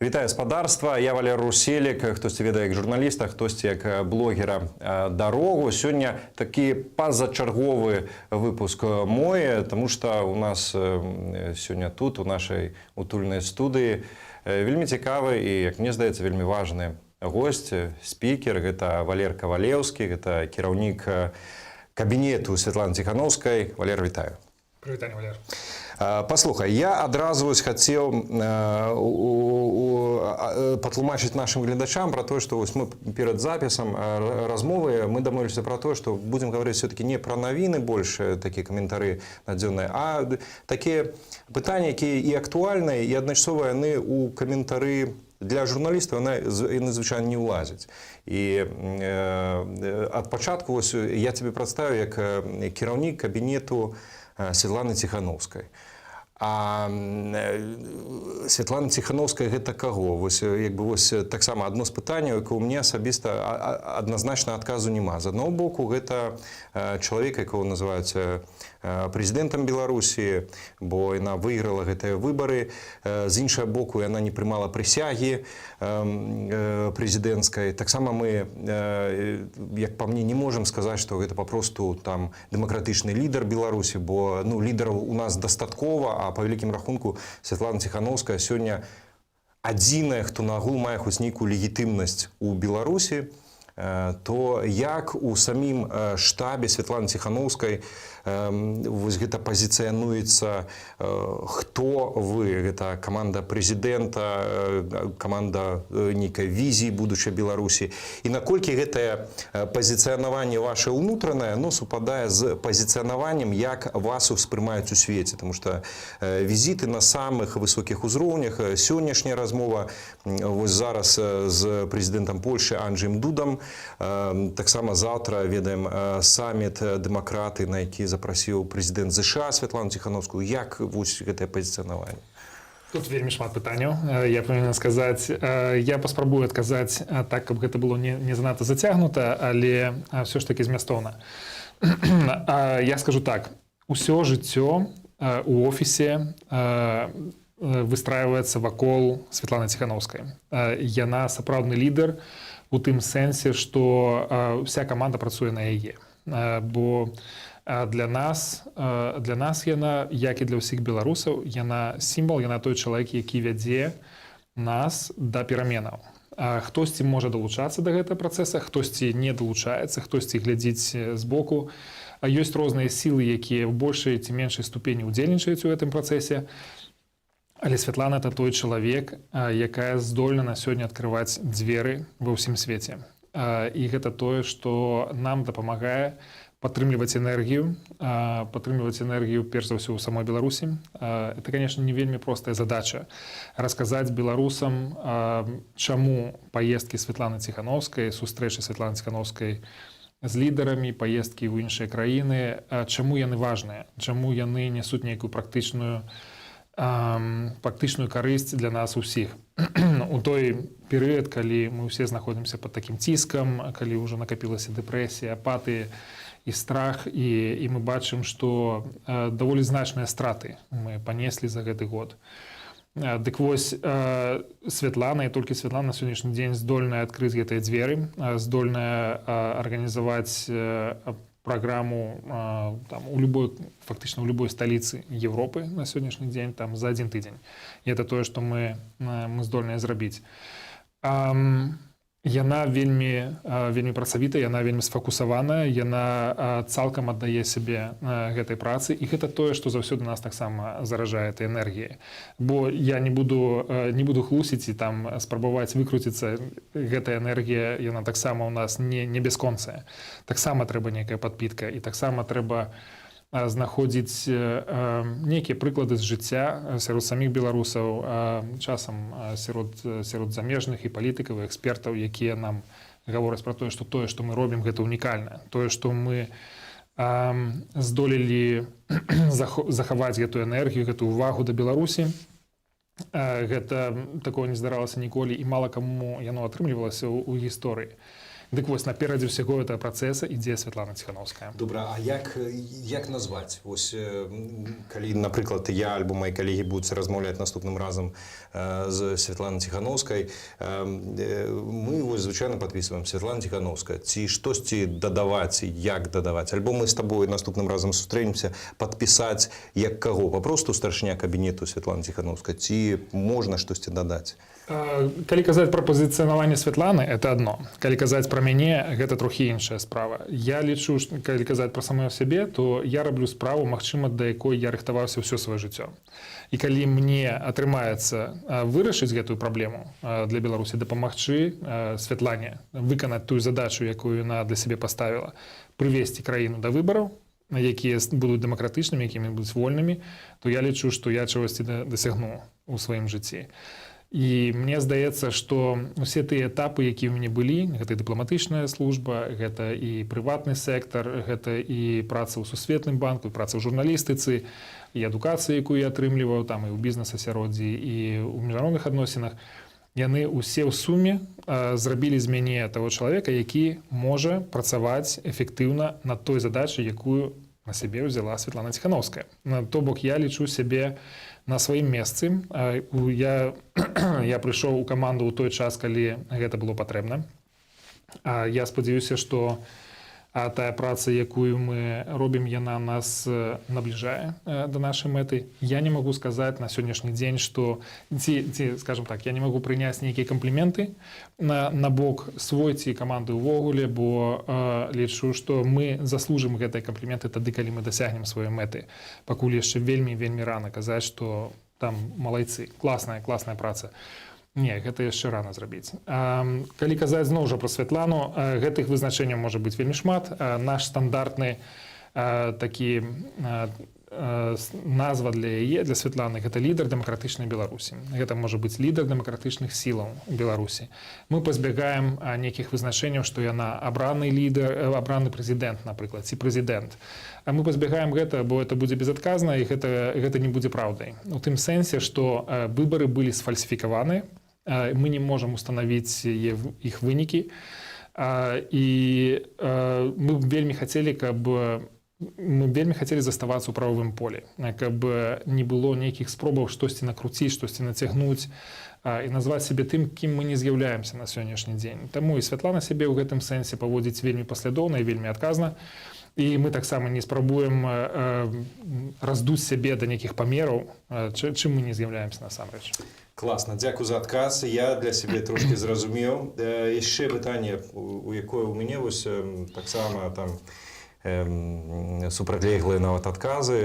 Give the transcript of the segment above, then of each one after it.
Вітаю спадарства, я Валер Руселік, хтосьці ведае як журналіста, хтосьці як блогера «Дарогу». Сёння такі пазачарговы выпуск мой, таму што у нас сёння тут, у нашай утульнай студыі, вельмі цікавы і, як мне здаецца, вельмі важны госць, спікер. Гэта Валер Кавалеўскі, гэта кіраўнік кабінету Святланы Ціханаўскай. Валер, вітаю. Прывітанне, Валер. Послухай, я адразу хацеў патлумачыць нашим гледачам про то, что мы перед записом размовы мы дамовіліся про то, что будем говорить все-таки не про новины больше, такие комментарии надзённые, а такие пытания, якія и актуальныя, и адначасова яны у каментары для журналістаў яны звычайна не ўлазяць. І ад пачатку я тебе прадставіў як кіраўнік кабінету Святланы Ціханаўскай. А Святлана Ціханаўская гэта каго? Таксама адно з пытанняў, якое у мне асабіста адназначна адказу няма. З аднаго боку, гэта чалавек, якого называюць прэзідэнтам Беларусі, бо яна выйграла гэтыя выбары. З іншага боку, яна не прымала прысягі прэзідэнцкай. Таксама мы, як па мне, не можам сказаць, што гэта папросту там дэмакратычны лідар Беларусі, бо лідараў у нас дастаткова, а па вялікім рахунку Святлана Ціханаўская сёння адзіная, хто нагул мае хоць нейкую легітымнасць у Беларусі, то як у самім штабе Святланы Ціханаўскай вось гэта пазіцыянуецца, хто вы, гэта каманда прэзідэнта, каманда нейкай візіі будучай Беларусі, і наколькі гэтае пазіцыянаванне ваше ўнутранае супадае з пазіцыянаваннем, як вас успрымаюць у свеце, тому што візіты на самых высокіх узроўнях, сённяшняя размова вось зараз з прэзідэнтам Польшы Анджэем Дудам, таксама заўтра ведаем саміт дэмакраты, на які запрасіў прэзідэнт ЗША Святлану Ціханаўскую. Як вось гэтае пазіцыянаванне? Тут вельмі шмат пытанняў, я павінен сказаць. Я паспрабую адказаць так, каб гэта было не занадта зацягнута, але ўсё ж такі змястоўна. Я скажу так, усё жыццё у офісе выстраиваецца вакол Святланы Ціханаўскай. Яна сапраўдны лідар у тым сэнсе, што вся каманда працуе на яе. Бо для нас яна, як і для ўсіх беларусаў, яна сімвал, яна той чалавек, які вядзе нас да пераменаў. Хтосьці можа далучацца да гэтага працэса, хтосьці не далучаецца, хтосьці глядзіць збоку. Ёсць розныя сілы, якія ў большай ці меншай ступені ўдзельнічаюць у гэтым працэсе. Але Святлана – это той чалавек, якая здольна на сёння адкрываць дзверы ва ўсім свеце. І гэта тое, што нам дапамагае падтрымліваць энергію перш за ўсё ў самой Беларусі. Это, конечно, не вельмі простая задача расказаць беларусам, чаму паездкі Святланы Ціханаўскай, сустрэчы Святланы Ціханаўскай з лідарамі, паездкі ў іншыя краіны, чаму яны важныя, чаму яны нясуць нейкую практычную карысць для нас усіх. У той перыяд, калі мы ўсе знаходзімся пад такім ціскам, калі ўжо накапілася дэпрэсія, апатыя і страх, і мы бачым, што даволі значныя страты мы панеслі за гэты год. Дык вось, Святлана, і толькі Святлана на сённяшні дзень здольная адкрыць гэтыя дзверы, здольная арганізаваць программу фактично у любой столицы Европы на сегодняшний день там за один тыдзень. И это то, что мы здольныя зрабіць. Яна вельмі працавітая, яна вельмі сфокусаваная, яна цалкам аддае сябе гэтай працы, і гэта тое, што заўсёды нас таксама заражае этой энергіяй. Бо я не буду хлусіць і там спрабаваць выкруціцца. Гэтая энергія, яна таксама у нас не бясконцая. Таксама трэба нейкая падпітка, і таксама трэба знаходзіць нейкія прыклады з жыцця сярод саміх беларусаў, часам сярод замежных і палітыкаў, і экспертаў, якія нам гавораць пра тое, што мы робім, гэта унікальна. Тое, што мы здолелі захаваць гэту энергію, гэту увагу да Беларусі, гэта такое не здаралася ніколі, і мала каму яно атрымлівалася ў гісторыі. Дык вось наперадзе ўсяго гэтага працэса ідзе Святлана Ціханаўская. Добра, а як назваць? Вось, калі, напрыклад, я альбо мои калегі будуць размаўляць наступным разам з Святланай Ціханаўскай, мы вось звычайна падпісваем Святлана Ціханаўская. Ці штосьці дадаваць, як дадаваць? Альбо мы з табой наступным разам сустрэнемся, падпісаць як каго? Папросту старшыня кабінету Святланы Ціханаўскай? Ці можна штосьці дадаць? Калі казаць пра пазіцыянаванне Святланы, это адно. Калі казаць пра мяне, гэта трохі іншая справа. Я лічу, што калі казаць пра самое сябе, то я раблю справу, магчыма, да якой я рыхтаваўся ўсё сваё жыццё. І калі мне атрымаецца вырашыць гэтую праблему для Беларусі, дапамагчы Святлане выканаць тую задачу, якую яна для сябе паставіла, прывесці краіну да выбараў, якія будуць дэмакратычнымі, якімі будуць вольнымі, то я лічу, што я чагосьці дасягну ў сваім жыцці. І мне здаецца, што усе тыя этапы, якія ў мяне былі, гэта і дыпламатычная служба, гэта і прыватны сектар, гэта і праца ў сусветным банку, і праца ў журналістыцы, і адукацыя, якую я атрымліваў там і ў бізнес-асяроддзі, і ў міжнародных адносінах, яны ўсе ў суме зрабілі з мяне таго чалавека, які можа працаваць эфектыўна над той задачай, якую на сябе ўзяла Святлана Ціханаўская. То бок я лічу сябе на сваім месцы. Я прыйшоў у каманду ў той час, калі гэта было патрэбна. Я спадзяюся, што тая праца, якую мы робім, яна нас набліжае да нашай мэты. Я не магу сказаць на сённяшні дзень, што скажем так, я не магу прыняць нейкія кампліменты на бок свой ці каманды ўвогуле, бо лічу, што мы заслужым гэтыя кампліменты тады, калі мы дасягнем сваёй мэты. Пакуль яшчэ вельмі рана казаць, што там малайцы, класная праца. Не, гэта яшчэ рана зрабіць. Калі казаць зноў жа пра Святлану, гэтых вызначэнняў можа быць вельмі шмат. Наш стандартны такі назва для яе, для Святланы, гэта лідар дэмакратычнай Беларусі. Гэта можа быць лідар дэмакратычных сілаў у Беларусі. Мы пазбягаем нейкіх вызначэнняў, што яна абраны лідар, абраны прэзідэнт, напрыклад, ці прэзідэнт. Мы пазбягаем гэта, бо это будзе безадказна, і гэта не будзе праўдай. У тым сэнсе, што выбары былі сфальсіфікаваны, мы не можам устанавіць іх вынікі, і мы вельмі хацелі заставацца ў прававым полі, каб не было нейкіх спробаў штосьці накруціць, штосьці нацягнуць і назваць сябе тым, кім мы не з'яўляемся на сённяшні дзень. Таму і Святлана сябе ў гэтым сэнсе паводзіць вельмі паслядоўна і вельмі адказна. І мы таксама не спрабуем раздуць сябе да нейкіх памераў, чым мы не з'яўляемся насамрэч. Класна, дзякую за адказ. Я для сябе трошки зразумеў. Яшчэ пытанне, у якое ў мяне вось таксама там супрацьлеглыя нават адказы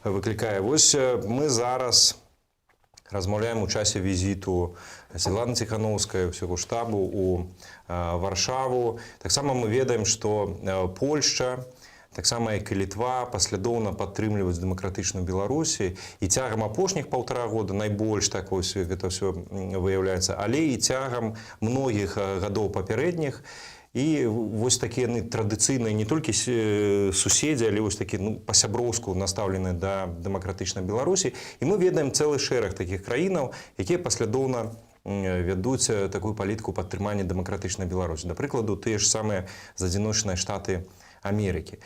выклікае. Вось мы зараз размаўляем у часе візіту Святланы Ціханаўскай, усяго штабу у Варшаву. Таксама мы ведаем, што Польшча, таксама як і Літва, паслядоўна падтрымліваюць дэмакратычную Беларусі, і цягам апошніх 1,5 года найбольш так вось гэта ўсё выяўляецца, але і цягам многіх гадоў папярэдніх. І вось такія традыцыйныя не толькі суседзі, але вось такі па-сяброўску настаўленыя да дэмакратычнай Беларусі. І мы ведаем цэлы шэраг такіх краінаў, якія паслядоўна вядуць такую палітыку падтрымання дэмакратычнай Беларусі. Да прыкладу, тыя ж самыя З'ядночаныя Штаты Америки.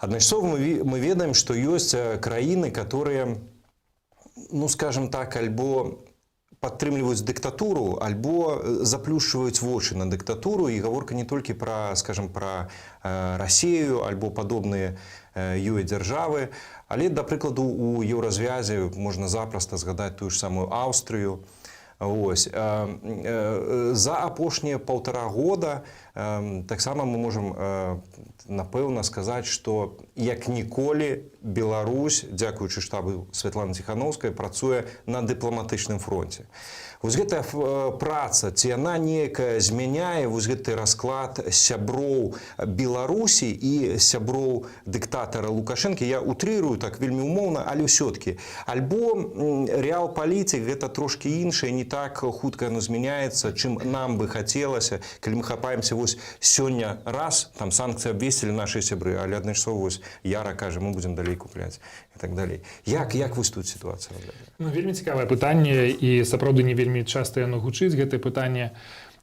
Адначасова мы ведаем, што ёсць краіны, которые, скажем так, альбо падтрымліваюць дыктатуру, альбо заплюшчваюць вочы на дыктатуру, і гаворка не толькі пра, скажем, пра Расію альбо падобныя ёй дзяржавы, але, да прыкладу, у еўразвязе можна запроста згадаць тую ж самую Аўстрыю. За апошнія 1,5 года таксама мы можам напэўна сказаць, што як ніколі Беларусь, дзякуючы штабу Святланы Ціханаўскай, працуе на дыпламатычным фронце. Вось гэтая праца, ці яна неякая змяняе вось гэты расклад сяброў Беларусі і сяброў дыктатара Лукашэнкі. Я утрырую так вельмі умоўна, але ўсё-ткі. Альбо рэал-палітык гэта трошкі іншае, не так хутка яно змяняецца, чым нам бы хацелася, калі мы хапаемся вось сёння раз, там санкцыі абвесцілі нашыя сябры, але адначасова вось Яра кажа, мы будзем далей купляць і так далей. Як вось тут сітуацыя выглядае? Вельмі цікавае пытанне, і сапраўды не вельмі часта яно гучыць, гэтае пытанне.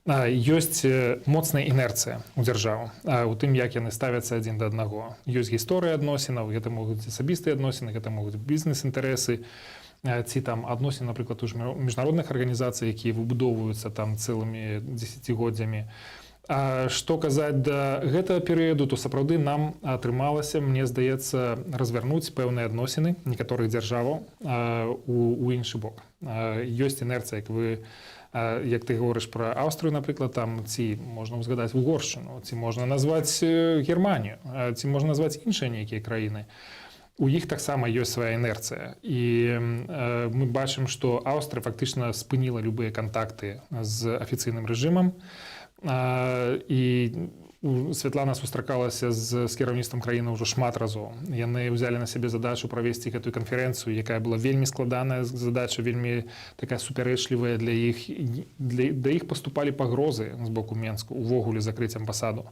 Ёсць моцная інерцыя ў дзяржаву у тым, як яны ставяцца адзін да аднаго. Ёсць гісторыя адносінаў, гэта могуць быць асабістыя адносіны, гэта могуць бізнес-інтарэсы, ці там адносіны, напрыклад, у міжнародных арганізацый, якія выбудоўваюцца там цэлымі дзесяцігоддзямі. Што казаць да гэтага перыяду, то сапраўды нам атрымалася, мне здаецца, развярнуць пэўныя адносіны некаторых дзяржаваў у іншы бок. Ёсць інерцыя, як ты говориш про Австрію, наприклад, там ці можна згадати Угорщину, ці можна назвати Германію, ці можна назвати інші ніякі країни. У іх таксама ёсць свая інерцыя. І мы бачым, што Аўстрыя фактычна спыніла любыя кантакты з афіцыйным рэжымам. І Святлана сустракалася з кіраўніцтвам краіны ўжо шмат разоў. Яны ўзялі на сябе задачу правесці гэтую канферэнцыю, якая была вельмі складаная задача, вельмі такая супярэчлівая для іх. Да іх паступалі пагрозы з боку Менску, увогуле закрыць амбасаду.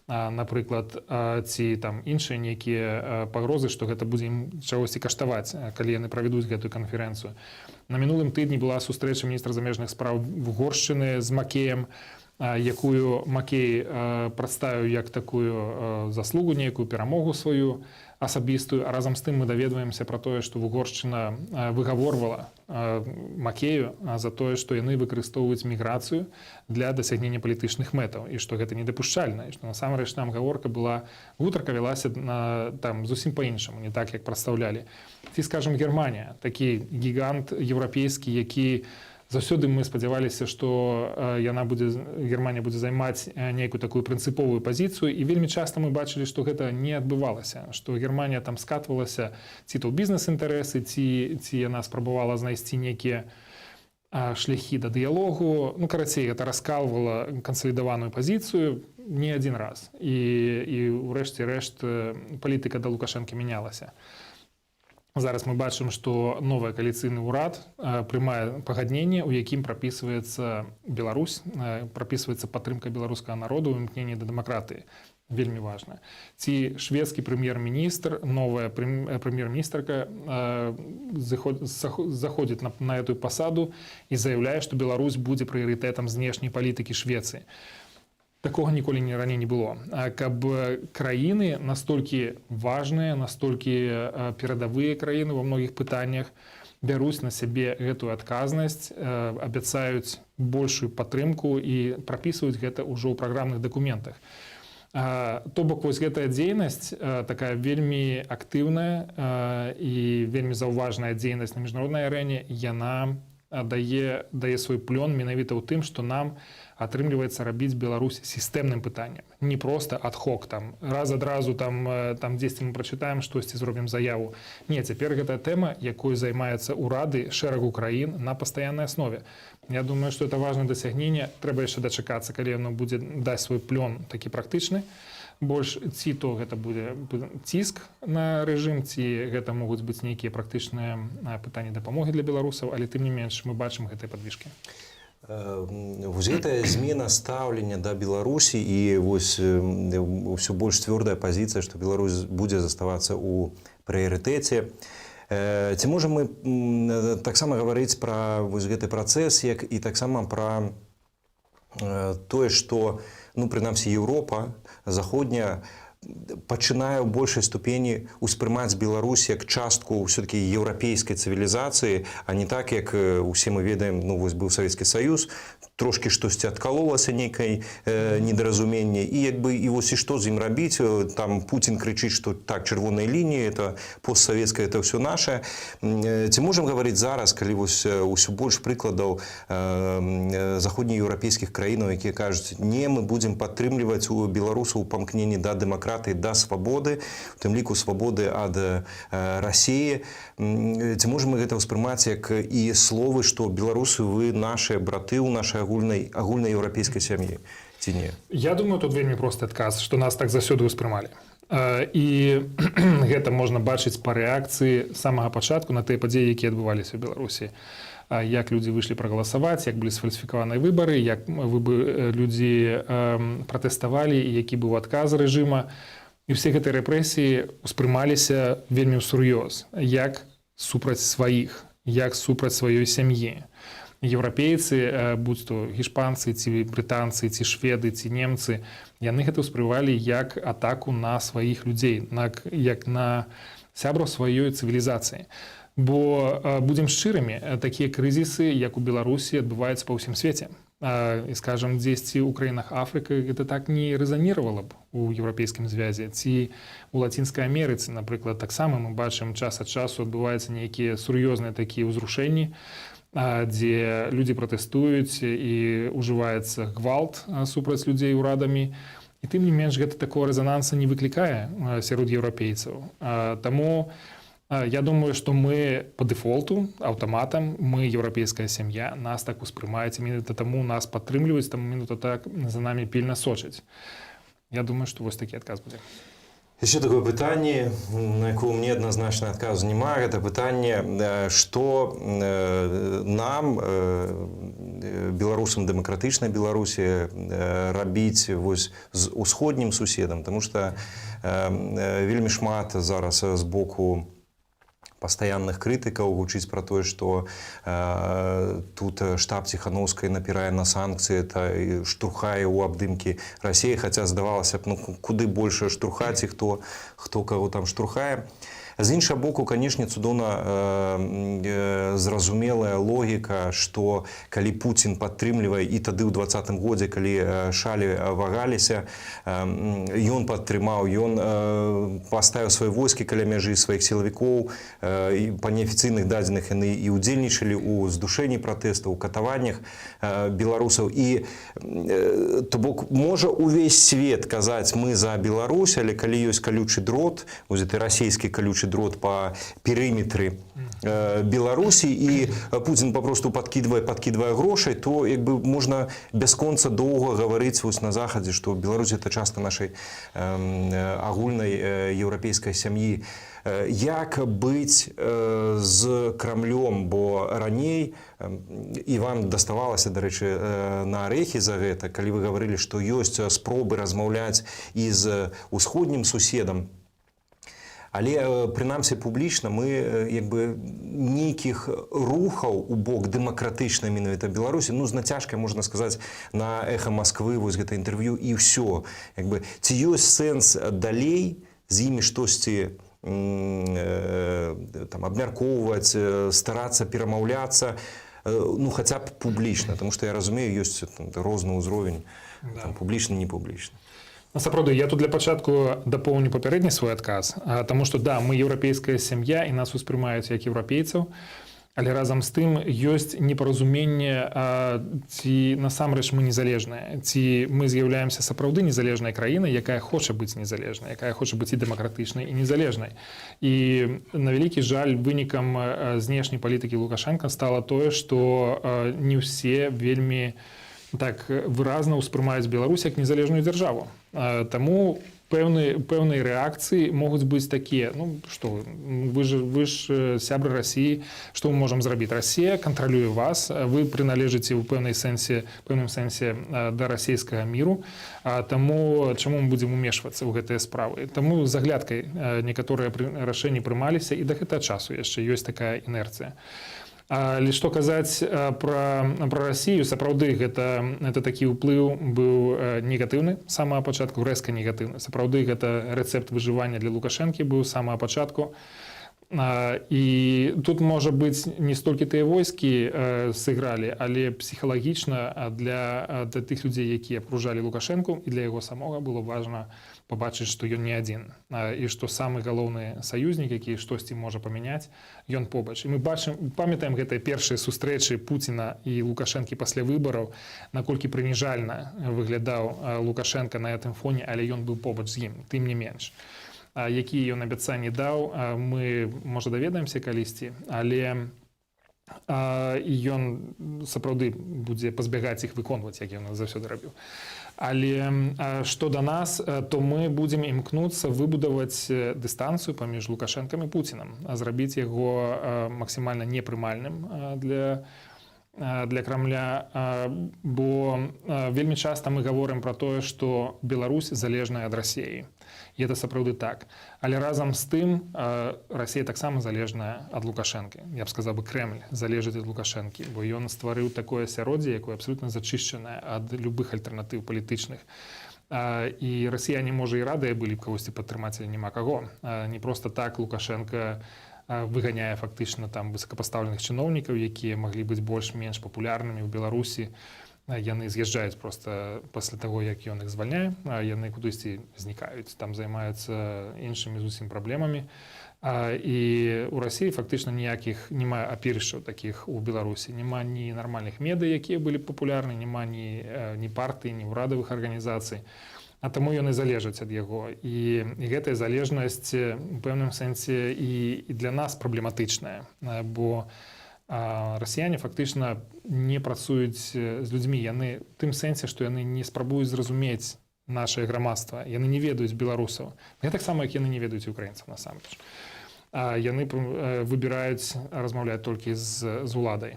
Напрыклад, ці там іншыя нейкія пагрозы, што гэта будзе ім чагосьці каштаваць, калі яны правядуць гэтую канферэнцыю. На мінулым тыдні была сустрэча міністра замежных спраў Угоршчыны з Макеем, якую Макей прадставіў як такую заслугу, нейкую перамогу сваю асабістую, а разам з тым мы даведваемся пра тое, што Угоршчына выгаворвала Макею за тое, што яны выкарыстоўваюць міграцыю для дасягнення палітычных мэтаў, і што гэта недапушчальна, і што насамрэч там гаворка была, гутарка вялася там зусім па-іншаму, не так, як прадстаўлялі. Ці, скажам, Германія, такі гігант еўрапейскі, які заўсёды мы спадзяваліся, што Германія будзе займаць нейкую такую прынцыповую пазіцыю, і вельмі часта мы бачылі, што гэта не адбывалася, што Германія там скатвалася ці то ў бізнес-інтарэсы, ці яна спрабавала знайсці нейкія шляхі да дыялогу. Ну, карацей, гэта раскалвала кансалідаваную пазіцыю не адзін раз. І ўрэшце рэшт палітыка да Лукашэнкі мянялася. Зараз мы бачым, што новы кааліцыйны ўрад прымае пагадненне, у якім прапісваецца Беларусь, прапісваецца падтрымка беларускага народу ў імкненні да дэмакратыі. Вельмі важна. Ці шведскі прэм'ер-міністр, новая прэм'ер-міністрка заходзіць на эту пасаду і заяўляе, што Беларусь будзе прыярытэтам знешняй палітыкі Швецыі. Такога ніколі раней не было. Каб краіны настолькі важныя, настолькі перадавыя краіны ва многіх пытаннях бяруць на сябе гэтую адказнасць, абяцаюць большую падтрымку і прапісваюць гэта ўжо ў праграмных дакументах. То бок, вось гэтая дзейнасць, такая вельмі актыўная і вельмі заўважная дзейнасць на міжнароднай арэне, яна дае свой плён менавіта ў тым, што нам атрымліваецца рабіць Беларусь сістэмным пытаннем. Не проста ад-хок, там, раз адразу там дзесьці мы прачытаем штосьці, зробім заяву. Не, цяпер гэта тэма, якой займаюцца ўрады шэрагу краін на пастаяннай аснове. Я думаю, што это важнае дасягненне. Трэба яшчэ дачакацца, калі яно будзе даць свой плён такі практычны. Больш ці то гэта будзе ціск на рэжым, ці гэта могуць быць нейкія практычныя пытанні дапамогі для беларусаў, але тым не менш мы бачым гэтыя падвижкі. Вось гэтая змена стаўлення да Беларусі і вось ўсё больш цвёрдая пазіцыя, што Беларусь будзе заставацца ў прыярытэце. Ці можам мы таксама гаварыць пра вось гэты працэс, як і таксама пра тое, што, ну, прынамсі, Еўропа заходняя пачынае ў большай ступені ўспрымаць Беларусь як частку ўсё-такі еўрапейскай цывілізацыі, а не так, як усе мы ведаем, ну, вось быў Савецкі Саюз, трошкі штосьці адкалолася нейкай недаразуменне, і як бы і вось і што з ім рабіць, там Пуцін крычыць, што так, чырвоныя лініі, это постсавецкае, это ўсё наше. Ці можам гаварыць зараз, калі вось усё больш прыкладаў заходнееўрапейскіх краінаў, якія кажуць, не, мы будзем падтрымліваць у беларусаў памкненні да дэмакратыі, да свабоды, у тым ліку свабоды ад Расіі. Ці можам мы гэта ўспрымаць як і словы, што беларусы, вы нашыя браты ў нашай агульнай еўрапейскай сям'і, ці не? Я думаю, тут вельмі просты адказ, што нас так заўсёды ўспрымалі. І гэта можна бачыць па рэакцыі самага пачатку на тыя падзеі, якія адбываліся ў Беларусі. Як людзі выйшлі прагаласаваць, як былі сфальсіфікаваныя выбары, як людзі пратэставалі, і які быў адказ рэжыма. І ўсе гэтыя рэпрэсіі ўспрымаліся вельмі ўсур'ёз, як супраць сваіх, як супраць сваёй сям'і. еўрапейцы, будь то іспанцы, ці брытанцы, ці шведы, ці немцы, яны гэта ўспрымалі як атаку на сваіх людзей, як на сябраў сваёй цывілізацыі. Бо, будзем шчырымі, такія крызісы, як у Беларусі, адбываюцца па ўсім свеце. І, скажам, дзесьці ў краінах Афрыкі гэта так не рэзаніравала б у еўрапейскім звязе. Ці у Лацінскай Амерыцы, напрыклад, таксама мы бачым час ад часу адбываюцца нейкія сур'ёзныя такія ўзрушэнні, дзе людзі пратэстуюць і ўжываецца гвалт супраць людзей урадамі. І тым не менш гэта такого рэзананса не выклікае сярод еўрапейцаў. Таму я думаю, што мы по дэфолту, аўтаматам, мы еўрапейская сям'я, нас так успрымаюць, менавіта таму нас падтрымліваюць, таму менавіта так за намі пільна сочаць. Я думаю, што вось такі адказ будзе. Еще такое пытанне, на якое мне адназначна адказу няма, гэта пытанне, што нам, беларусам дэмакратычнай Беларусі, рабіць вось з усходнім суседам, таму што вельмі шмат зараз з боку пастаянных крытыкаў гучыць пра тое, што тут штаб Ціханаўскай напірае на санкцыі, это штурхае ў абдымкі Расіі, хаця здавалася б, куды больш штурхаць і хто каго там штурхае. З іншага боку, канешне, цудоўна зразумелая логіка, што калі Пуцін падтрымлівае, і тады ў 2020 годзе, калі шалі вагаліся, ён падтрымаў, ён паставіў свае войскі каля мяжы сваіх сілавікоў, па неафіцыйных дадзеных яны і ўдзельнічалі ў здушэнні пратэстаў, у катаваннях беларусаў. І, то бок, можа увесь свет казаць, мы за Беларусь, але калі ёсць калючы дрот, вось гэты расійскі калючы дрот по перыметры Беларусі, і Пуцін папросту падкідвае грошай, то як бы можна бясконца доўга гаварыць вось на захадзе, што Беларусь это частка нашай агульнай еўрапейскай сям'і. Як быць з Крамлём, бо раней і вам даставалася, дарэчы, на арэхі за гэта, калі вы гаварылі, што ёсць спробы размаўляць і з усходнім суседам. Але, прынамсі, публічна мы як бы нейкіх рухаў у бок дэмакратычнай менавіта Беларусі, з нацяжкай, можна сказаць, на Эхо Москвы, вось гэта інтэрв'ю, і ўсё. Ці ёсць сэнс далей з імі штосьці абмяркоўваць, старацца перамаўляцца, хаця б публічна, тому што я разумею, ёсць розны ўзровень, публічны, не публічны. Сапраўды, я тут для пачатку дапоўню папярэдні свой адказ, таму што, да, мы еўрапейская сям'я і нас успрымаюць як еўрапейцаў, але разам з тым ёсць непаразуменне, ці насамрэч мы незалежныя, ці мы з'яўляемся сапраўды незалежнай краінай, якая хоча быць незалежнай, якая хоча быць і дэмакратычнай, і незалежнай. І на вялікі жаль, вынікам знешняй палітыкі Лукашенка стала тое, што не ўсе вельмі так выразна ўспрымаюць Беларусь як незалежную дзяржаву. Таму пэўныя рэакцыі могуць быць такія, што вы ж сябры Расіі, што мы можам зрабіць? Расія кантралюе вас, вы прыналежыце ў пэўным сэнсе да расійскага міру, таму чаму мы будзем умешвацца ў гэтыя справы? Таму з аглядкай некаторыя рашэнні прымаліся, і да гэтага часу яшчэ ёсць такая інерцыя. Але што казаць пра Расію, сапраўды гэта такі ўплыў быў негатыўны з самага пачатку, рэзка негатыўны. Сапраўды гэта рэцэпт выжывання для Лукашэнкі быў з самага пачатку. І тут, можа быць, не столькі тыя войскі сыгралі, але псіхалагічна для тых людзей, якія акружалі Лукашэнку, і для яго самога было важна пабачыць, што ён не адзін, і што самы галоўны саюзнік, які штосьці можа памяняць, ён побач. І мы памятаем гэтыя першыя сустрэчы Пуціна і Лукашэнкі пасля выбараў, наколькі прыніжальна выглядаў Лукашенка на гэтым фоне, але ён быў побач з ім, тым не менш. Якія ён абяцанні даў, мы, можа, даведаемся калісьці, але ён сапраўды будзе пазбягаць іх выконваць, як ён заўсёды рабіў. Але што да нас, то мы будзем імкнуцца выбудаваць дыстанцыю паміж Лукашэнкам і Пуцінам, зрабіць яго максімальна непрымальным для Крамля, бо вельмі часта мы гаворым пра тое, што Беларусь залежная ад Расіі. І гэта сапраўды так. Але разам з тым Расія таксама залежная ад Лукашэнкі. Я б сказаў бы, Крэмль залежыць ад Лукашэнкі, бо ён стварыў такое асяроддзе, якое абсолютна зачышчанае ад любых альтэрнатыў палітычных. І расіяне, можа, і радыя былі б кагосьці падтрымаць, але няма каго. Не проста так Лукашенко выганяе фактычна там высокапастаўленых чыноўнікаў, якія маглі быць больш-менш папулярнымі ў Беларусі. Яны з'язджаюць проста пасля таго, як ён іх звальняе, яны кудысьці знікаюць, там займаюцца іншымі зусім праблемамі. І ў Расіі фактычна ніякіх няма апірышчаў такіх у Беларусі. Няма ні нармальных медыя, якія былі папулярны, няма ні партый, ні ўрадавых арганізацый. А таму яны залежаць ад яго. І гэтая залежнасць у пэўным сэнсе і для нас праблематычная, бо расіяне фактычна не працуюць з людзьмі. Яны ў тым сэнсе, што яны не спрабуюць зразумець нашае грамадства. Яны не ведаюць беларусаў. Я таксама, як яны не ведаюць украінцаў насамрэч. Яны выбіраюць размаўляць толькі з уладай.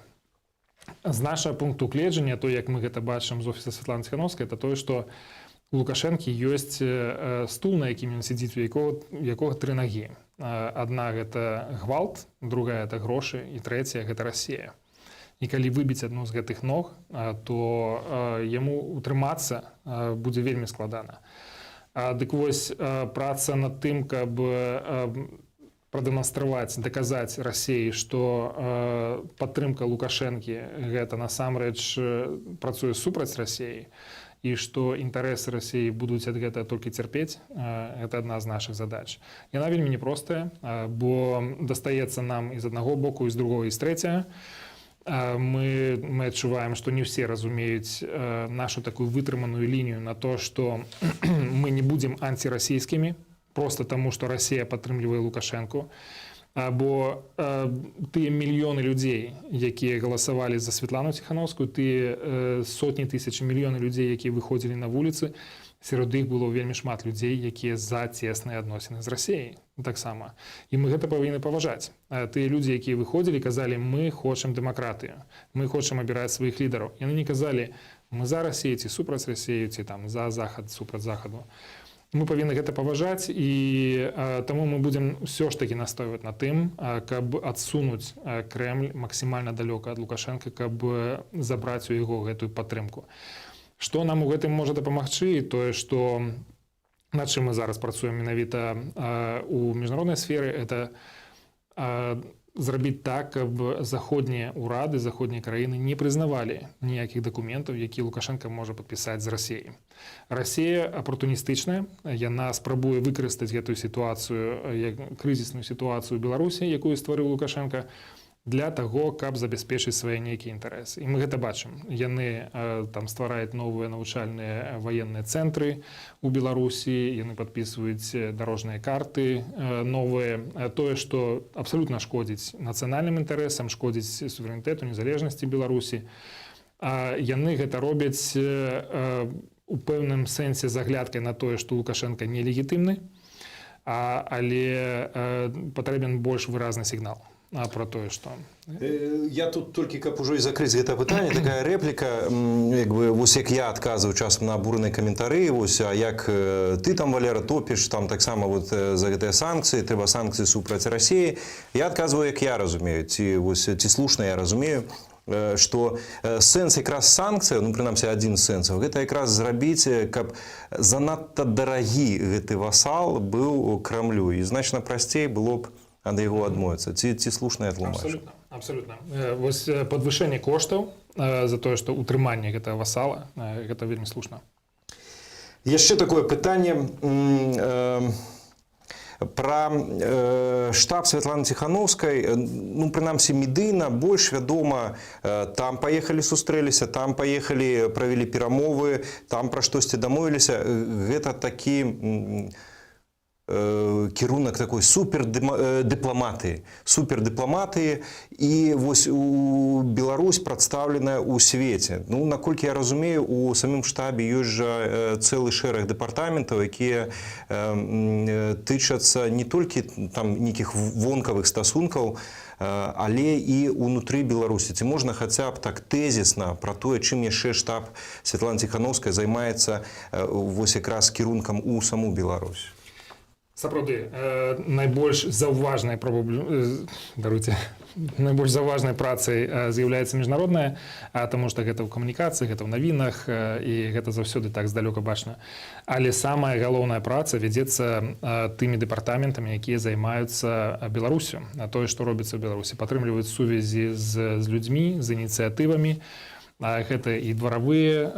З нашага пункту гледжання, то, як мы гэта бачым з офіса Святланы Ціхановскай, это тое, што у Лукашэнкі ёсць стул, на якім ён сидзіць, у якога 3 нагі. Адна гэта гвалт, другая гэта грошы і трэцяя гэта Расія. І калі выбіць адну з гэтых ног, то яму утрымацца будзе вельмі складана. Дык вось праца над тым, каб прадэманстраваць, даказаць Расіі, што падтрымка Лукашэнкі гэта насамрэч працуе супраць Расіі, і што інтарэсы Расіі будуць ад гэтага толькі цярпець, гэта адна з нашых задач. Яна вельмі непростая, бо дастаецца нам і з аднаго боку, і з другого, і з трэцяга. Мы адчуваем, што не ўсе разумеюць нашу такую вытрыманую лінію на то, што мы не будзем антирасійскімі, проста таму, што Расія падтрымлівае Лукашэнку. Бо тыя мільёны людзей, якія галасавалі за Святлану Ціхановскую, тыя сотні тысяч, мільёны людзей, якія выходзілі на вуліцы, сярод іх было вельмі шмат людзей, якія за цесныя адносіны з Расіяй таксама. І мы гэта павінны паважаць. Тыя людзі, якія выходзілі, казалі, мы хочам дэмакратыю, мы хочам абіраць сваіх лідараў. Яны не казалі, мы за Расію, ці супраць Расіі, ці там за Захад, супраць Захаду. Мы павінны гэта паважаць, і таму мы будзем ўсё ж такі настойваць на тым, каб адсунуць Крэмль максімальна далёка ад Лукашэнка, каб забраць у яго гэтую падтрымку. Што нам у гэтым можа дапамагчы? Тое, што над чым мы зараз працуем менавіта у міжнароднай сферы, это зрабіць так, каб заходнія ўрады, заходнія краіны не прызнавалі ніякіх дакументаў, які Лукашенко можа падпісаць з Расіяй. Расія апартуністычная, яна спрабуе выкарыстаць гэтую сітуацыю, крызісную сітуацыю ў Беларусі, якую стварыў Лукашенко, для таго, каб забяспечыць свае нейкія інтарэсы. І мы гэта бачым. Яны там ствараюць новыя навучальныя ваенныя цэнтры ў Беларусі, яны падпісваюць дарожныя карты новыя. Тое, што абсалютна шкодзіць нацыянальным інтарэсам, шкодзіць суверэнітэту, незалежнасці Беларусі. Яны гэта робяць у пэўным сэнсе з аглядкай на тое, што Лукашенко нелегітымны, але патрэбен больш выразны сігнал про тое, што... Я тут толькі, каб ужо і закрыць гэта пытанне, такая рэпліка, вось як я адказваю часам на абурныя каментары, вось, а як ты там, Валера, топіш там таксама вот за гэтыя санкцыі, трэба санкцыі супраць Расіі. Я адказваю, як я разумею, ці слушна я разумею, што сэнс якраз санкцый, ну, прынамсі, адзін з сэнсаў, гэта якраз зрабіць, каб занадта дарагі гэты васал быў Крамлю, і значна прасцей было б ад яго адмовіцца. Ці слушна я тлумачу? Абсолютно. Вось падвышэнне коштаў за тое, што утрыманне гэтага васала, гэта вельмі слушна. Яшчэ такое пытанне пра штаб Святланы Ціхановскай. Ну, прынамсі, медыйна больш вядома, там паехалі, сустрэліся, там паехалі, правялі перамовы, там пра штосьці дамовіліся. Гэта такі кірунак такой супердыпламатыі. І вось у Беларусь прадстаўленая ў свеце. Ну, наколькі я разумею, у самім штабе ёсць жа цэлы шэраг дэпартаментаў, якія тычацца не толькі там нейкіх вонкавых стасункаў, але і ўнутры Беларусі. Ці можна хаця б так тэзісна пра тое, чым яшчэ штаб Святланы Ціхановскай займаецца вось якраз кірункам у саму Беларусь? Сапраўды, найбольш заўважнай найбольш заўважнай працай з'яўляецца міжнародная, таму што гэта ў камунікацыі, гэта ў навінах, і гэта заўсёды так здалёка бачна. Але самая галоўная праца вядзецца тымі дэпартаментамі, якія займаюцца Беларусю, тое, што робіцца ў Беларусі, падтрымліваюць сувязі з людзьмі, з ініцыятывамі. Гэта і дваравыя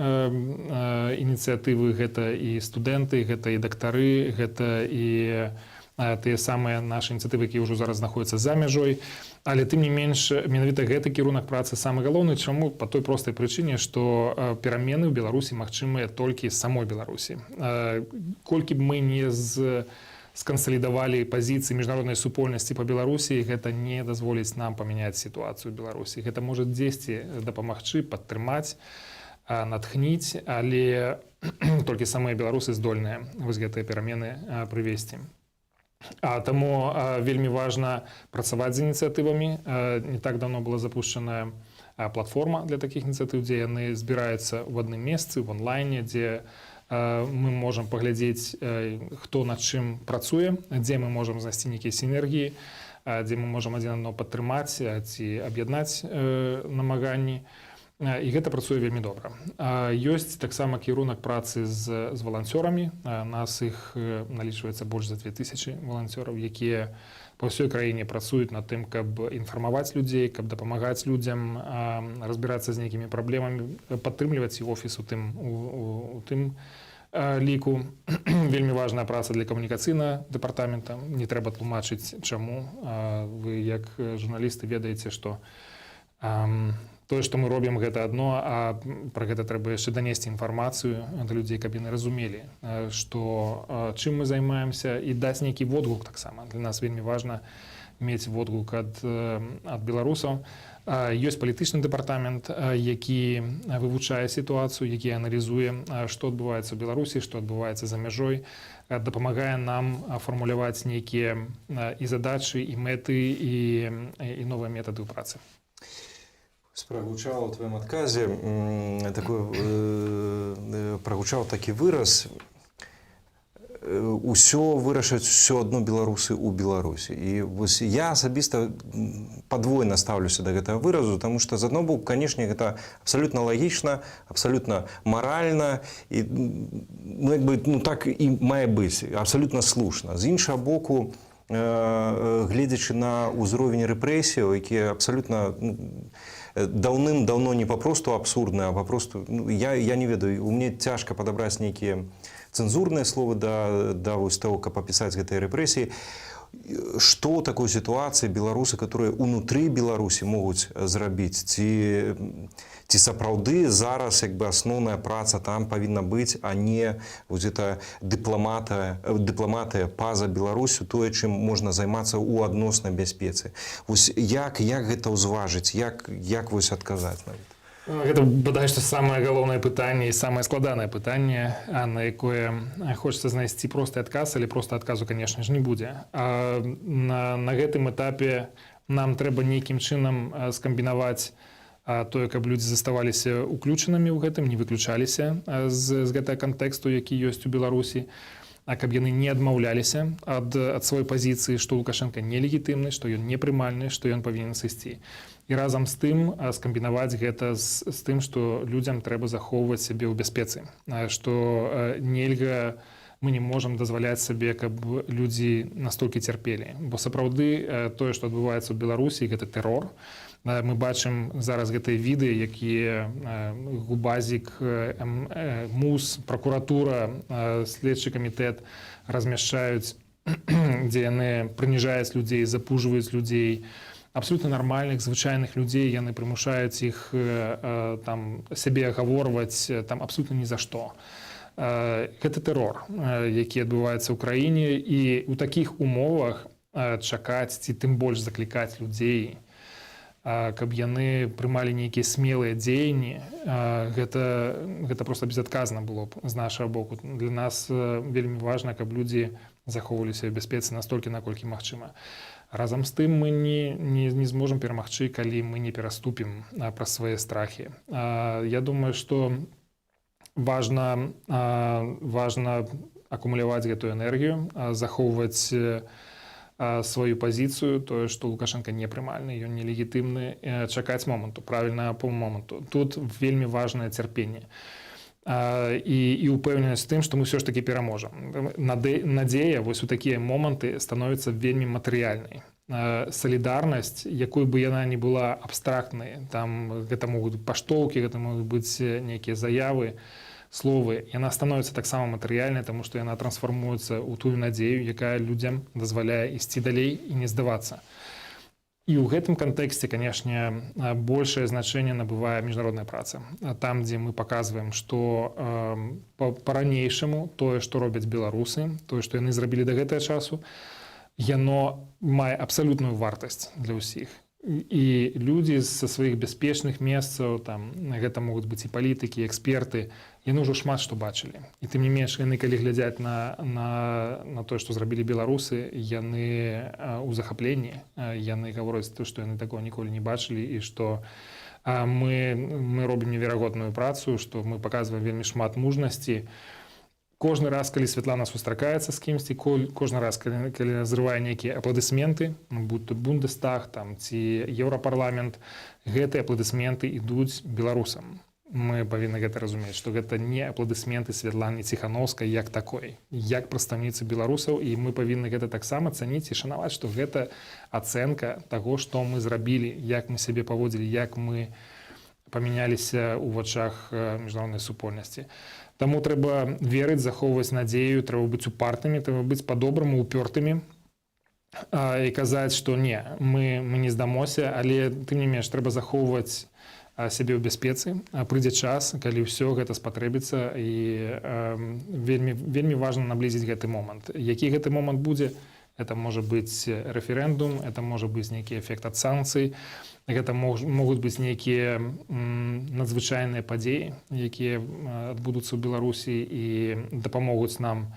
ініцыятывы, гэта і студэнты, гэта і дактары, гэта і тыя самыя нашы ініцыятывы, якія ўжо зараз знаходзяцца за мяжой. Але тым не менш, менавіта гэты кірунак працы самы галоўны. Чаму? Па той простай прычыне, што перамены ў Беларусі магчымыя толькі з самой Беларусі. Колькі б мы не скансалідавалі пазіцыі міжнароднай супольнасці па Беларусі, гэта не дазволіць нам памяняць сітуацыю ў Беларусі. Гэта можа дзесьці дапамагчы, падтрымаць, натхніць, але толькі самыя беларусы здольныя вось гэтыя перамены прывесці. Таму вельмі важна працаваць з ініцыятывамі. Не так давно была запущена платформа для такіх ініцыятыў, дзе яны збіраюцца ў адным месцы, в онлайне, дзе мы можам паглядзець, хто над чым працуе, дзе мы можам знайсці нейкія сінергіі, дзе мы можам адзін аднаго падтрымаць ці аб'яднаць намаганні. І гэта працуе вельмі добра. Ёсць таксама кірунак працы з валанцёрамі. Нас іх налічваецца больш за 2000 валанцёраў, якія па ўсёй краіне працуюць над тым, каб інфармаваць людзей, каб дапамагаць людзям разбірацца з нейкімі праблемамі, падтрымліваць і офіс у тым ліку. Вельмі важная праца для камунікацыйнага дэпартамента. Не трэба тлумачыць, чаму. Вы, як журналісты, ведаеце, што тое, што мы робім, гэта адно, а пра гэта трэба яшчэ данесці інфармацыю да людзей, каб яны разумелі, што чым мы займаемся, і даць нейкі водгук таксама. Для нас вельмі важна мець водгук ад беларусаў. Ёсць палітычны дэпартамент, які вывучае сітуацыю, які аналізуе, што адбываецца ў Беларусі, што адбываецца за мяжой, дапамагае нам фармуляваць нейкія і задачы, і мэты, і новыя метады ў працы. Прагучаў у тваім адказе прагучаў такі выраз: усё вырашаць усё адно беларусы ў Беларусі. І вось я асабіста падвойна стаўлюся да гэтага выразу, таму што з аднаго боку, канешне, гэта абсалютна лагічна, абсалютна маральна, і так і мае быць, абсалютна слушна. З іншага боку, гледзячы на ўзровень рэпрэсіяў, якія абсалютна даўным-даўно не папросту абсурдныя, а папросту, я не ведаю, у мне цяжка падабраць нейкія цэнзурныя словы да вось таго, каб апісаць гэтыя рэпрэсіі. Што ў такой сітуацыі беларусы, которые ўнутры Беларусі могуць зрабіць? Ці сапраўды зараз асноўная праца там павінна быць, а не гэта дыпламатыя па-за Беларусю, тое, чым можна займацца ў адноснай бяспецы. Як гэта ўзважыць, як вось адказаць на гэта? Гэта, бадай, што самае галоўнае пытанне і самае складанае пытанне, на якое хочацца знайсці просты адказ, але проста адказу, канешне ж, не будзе. На гэтым этапе нам трэба нейкім чынам скамбінаваць тое, каб людзі заставаліся уключанымі ў гэтым, не выключаліся з гэтага кантэксту, які ёсць у Беларусі, а каб яны не адмаўляліся ад сваёй пазіцыі, што Лукашенка нелегітымны, што ён непрымальны, што ён павінен сысці. І разам з тым скамбінаваць гэта з тым, што людзям трэба захоўваць сябе ў бяспецы, што нельга, мы не можам дазваляць сабе, каб людзі настолькі цярпелі. Бо сапраўды тое, што адбываецца ў Беларусі, гэта тэрор. Мы бачым зараз гэтыя відэа, якія Губазік, МУС, пракуратура, следчы камітэт размяшчаюць, дзе яны прыніжаюць людзей, запужваюць людзей, абсолютно нармальных, звычайных людзей, яны прымушаюць іх сябе агаворваць абсолютна ні за што. Гэта тэрор, які адбываецца ў краіне, і ў такіх умовах чакаць ці тым больш заклікаць людзей, каб яны прымалі нейкія смелыя дзеянні, гэта проста безадказна было б з нашага боку. Для нас вельмі важна, каб людзі захоўваліся ў бяспецы настолькі, наколькі магчыма. Разам з тым мы не зможам перамагчы, калі мы не пераступім праз свае страхі. Я думаю, што важна акумуляваць гэтую энергію, захоўваць сваю пазіцыю, тое, што Лукашенко непрымальны, ён нелегітымны, чакаць моманту, правільнага моманту. Тут вельмі важнае цярпенне. І упэўненасць тым, што мы ўсё ж такі пераможам. Надзея вось у такія моманты становіцца вельмі матэрыяльнай. Салідарнасць, якой бы яна не была абстрактнай, там гэта могуць паштоўкі, гэта могуць быць нейкія заявы, словы, яна становіцца таксама матэрыяльнай, таму што яна трансфармуецца ў тую надзею, якая людзям дазваляе ісці далей і не здавацца. І ў гэтым кантэксце, канешне, большае значэнне набывае міжнародная праца. Там, дзе мы паказваем, што па-ранейшаму тое, што робяць беларусы, тое, што яны зрабілі да гэтага часу, яно мае абсалютную вартасць для ўсіх. І людзі са сваіх бяспечных месцаў, там, гэта могуць быць і палітыкі, і эксперты, яны ўжо шмат што бачылі. І тым не менш, яны, калі глядзяць на тое, што зрабілі беларусы, яны ў захапленні, яны гавораць, што яны такого ніколі не бачылі, і што мы робім неверагодную працу, што мы паказваем вельмі шмат мужнасці. Кожны раз, калі Святлана сустракаецца з кімсьці, кожны раз, калі зрывае нейкія апладысменты, будь то Бундестаг там, ці Еўрапарламент, гэтыя апладысменты ідуць беларусам. Мы павінны гэта разумець, што гэта не апладысменты Святланы Ціханаўскай як такой, як прадстаўніцы беларусаў, і мы павінны гэта таксама цаніць і шанаваць, што гэта ацэнка таго, што мы зрабілі, як мы сябе паводзілі, як мы памяняліся ў вачах міжнароднай супольнасці. Таму трэба верыць, захоўваць надзею, трэба быць упартымі, трэба быць па-добраму упёртымі і казаць, што не, мы не здамося, але тым не менш трэба захоўваць сябе ў бяспецы. Прыйдзе час, калі ўсё гэта спатрэбіцца, і вельмі важна наблізіць гэты момант. Які гэты момант будзе? Это можа быць рэферэндум, это можа быць нейкі эфект ад санкцый, гэта могуць быць нейкія надзвычайныя падзеі, якія адбудуцца ў Беларусі і дапамогуць нам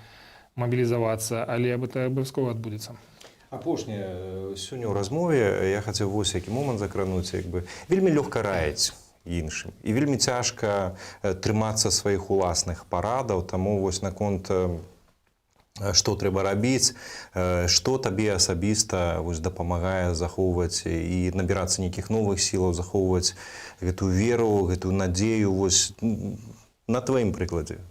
мабілізавацца, але гэта абавязкова адбудзецца. Апошняе сёння ў размове я хацеў вось які момант закрануць, вельмі лёгка раіць іншым і вельмі цяжка трымацца сваіх уласных парадаў, таму вось наконт што трэба рабіць, што табе асабіста дапамагае захоўваць і набірацца нейкіх новых сілаў, захоўваць гэтую веру, гэтую надзею на тваім прыкладзе.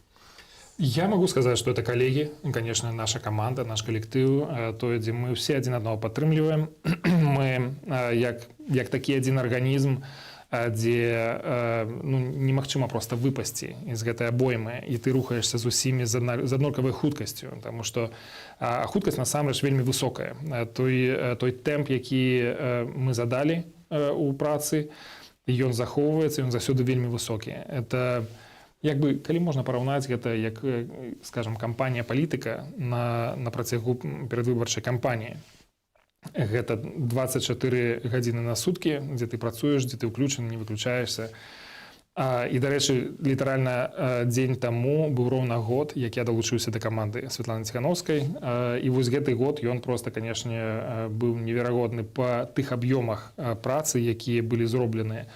Я могу сказаць, што это калегі, конечно, наша каманда, наш калектыў, тое, дзе мы ўсе адзін аднаго падтрымліваем. Мы як такі адзін арганізм, дзе немагчыма проста выпасці з гэтай абоймы, і ты рухаешся з усімі з аднолькавай хуткасцю, таму што хуткасць насамрэч вельмі высокая. Той тэмп, які мы задалі ў працы, ён захоўваецца, ён заўсёды вельмі высокі. Это калі можна параўнаць гэта як, скажам, кампанія палітыка на працягу перадвыбарчай кампаніі. Гэта 24 гадзіны на суткі, дзе ты працуеш, дзе ты ўключаны, не выключаешся. І, дарэчы, літаральна дзень таму быў роўна год, як я далучыўся да каманды Святланы Ціханаўскай. І вось гэты год ён проста, канешне, быў неверагодны па тых аб'ёмах працы, якія былі зроблены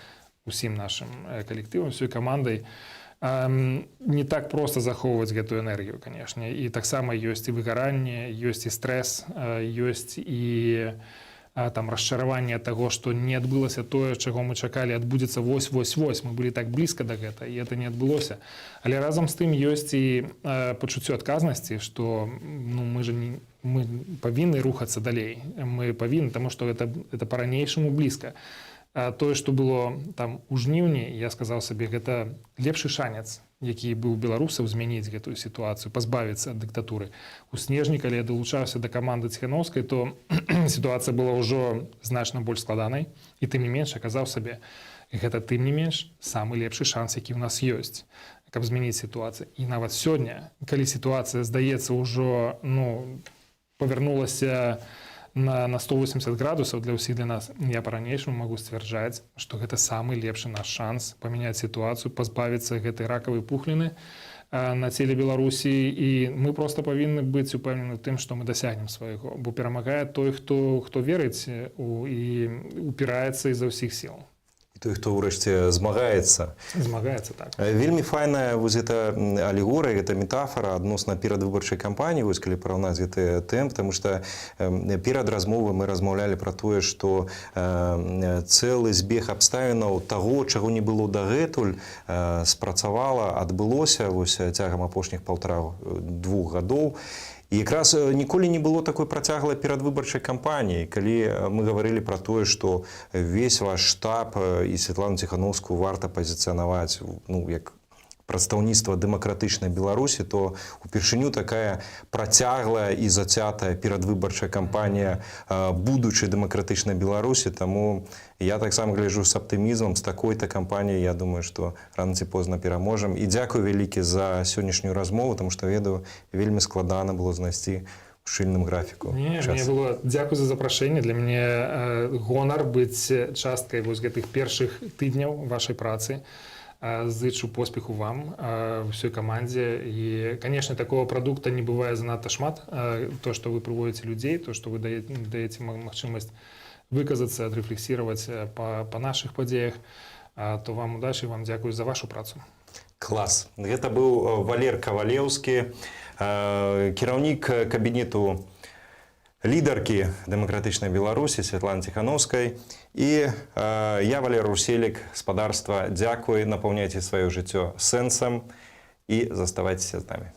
усім нашым калектывам, усёй камандай. Не так проста захоўваць гэтую энергію, канешне. І таксама ёсць і выгаранне, ёсць і стрэс, ёсць і расчараванне таго, што не адбылася тое, чаго мы чакалі, адбудзецца вось-вось-вось. Мы былі так блізка да гэта, і это не адбылося. Але разам з тым ёсць і пачуццё адказнасці, што мы павінны рухацца далей. Мы павінны, таму што гэта па-ранейшаму блізка. Тое, што было там у жніўні, я сказаў сабе, гэта лепшы шанец, які быў у беларусаў змяніць гэтую сітуацыю, пазбавіцца ад дыктатуры. У снежні, калі я далучаўся да каманды Ціханаўскай, то сітуацыя была ўжо значна больш складанай, і тым не менш аказаў сабе, гэта тым не менш самы лепшы шанс, які ў нас ёсць, каб змяніць сітуацыю. І нават сёння, калі сітуацыя, здаецца, ўжо павярнулася на 180 градусаў для ўсіх для нас, я па-ранейшаму магу сцвярджаць, што гэта самы лепшы наш шанс памяняць сітуацыю, пазбавіцца гэтай ракавай пухліны на целе Беларусі, і мы проста павінны быць упэўнены тым, што мы дасягнем свайго, бо перамагае той, хто верыць і упіраецца изо ўсіх сіл. той, хто ўрэшце змагаецца. Змагаецца так. Вельмі файная вось гэта алегорыя, гэта метафора адносна перадвыбарчай кампаніі, вось калі параўнаць гэты тэм, потому што перад размовай мы размаўлялі пра тое, што цэлы збег абставінаў таго, чаго не было дагэтуль, спрацавала, адбылося вось цягам апошніх 1,5-2 гадоў. І якраз ніколі не было такой працяглай перадвыбарчай кампаніі, калі мы гаварылі пра тое, што весь ваш штаб і Святлану Ціхановскую варта пазіцыянаваць як прадстаўніцтва дэмакратычнай Беларусі, то упершыню такая працяглая і зацятая перадвыбарчая кампанія будучай дэмакратычнай Беларусі. Таму я таксама гляджу з аптымізмам, з такой-то кампаніяй, я думаю, што рана ці позна пераможам. І дзякую вялікі за сённяшнюю размову, таму што ведаю, вельмі складана было знайсці ў шчыльным графіку. Мне было дзякуй за запрашэнне. Для мяне гонар быць часткай вось гэтых першых тыдняў вашай працы. Зычу поспеху вам, всей команде. И, конечно, такого продукта не бывает занадто шмат. То, что вы приводите людей, то, что вы даете возможность выказаться, отрефлексировать по наших подеях, то вам удачи, вам дякую за вашу працу. Клас. Гэта быў Валер Кавалеўскі, кіраўнік кабінету лідаркі дэмакратычнай Беларусі Святланы Ціхановскай. І я, Валер Руселік, спадарства, дзякуй, напаўняйце сваё жыццё сэнсам і заставайцеся з намі.